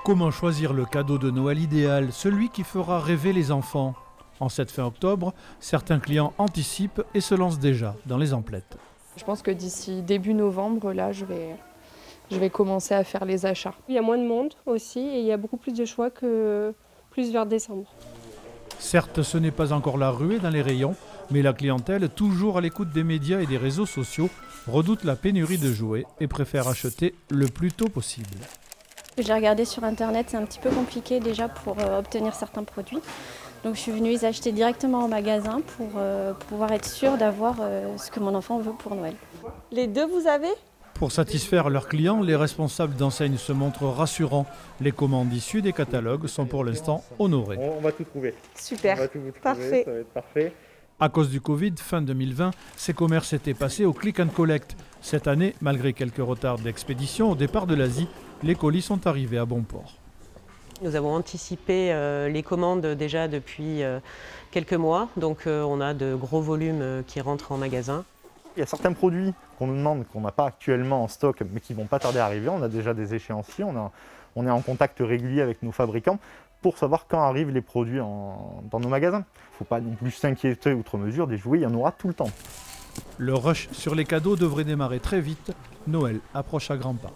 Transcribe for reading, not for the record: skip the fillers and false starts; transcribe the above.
Comment choisir le cadeau de Noël idéal, celui qui fera rêver les enfants? En cette fin octobre, certains clients anticipent et se lancent déjà dans les emplettes. Je pense que d'ici début novembre, là, je vais commencer à faire les achats. Il y a moins de monde aussi et il y a beaucoup plus de choix que plus vers décembre. Certes, ce n'est pas encore la ruée dans les rayons, mais la clientèle, toujours à l'écoute des médias et des réseaux sociaux, redoute la pénurie de jouets et préfère acheter le plus tôt possible. J'ai regardé sur internet, c'est un petit peu compliqué déjà pour obtenir certains produits. Donc je suis venue les acheter directement en magasin pour pouvoir être sûre d'avoir ce que mon enfant veut pour Noël. Les deux, vous avez ? Pour satisfaire leurs clients, les responsables d'enseignes se montrent rassurants. Les commandes issues des catalogues sont pour l'instant honorées. On va tout trouver. Super, On va tout vous trouver, parfait. ça va être parfait. À cause du Covid, fin 2020, ces commerces étaient passés au click and collect. Cette année, malgré quelques retards d'expédition au départ de l'Asie, les colis sont arrivés à bon port. Nous avons anticipé les commandes déjà depuis quelques mois, donc on a de gros volumes qui rentrent en magasin. Il y a certains produits qu'on nous demande, qu'on n'a pas actuellement en stock, mais qui ne vont pas tarder à arriver. On a déjà des échéanciers, on est en contact régulier avec nos fabricants pour savoir quand arrivent les produits dans nos magasins. Il ne faut pas non plus s'inquiéter outre mesure, des jouets, il y en aura tout le temps. Le rush sur les cadeaux devrait démarrer très vite. Noël approche à grands pas.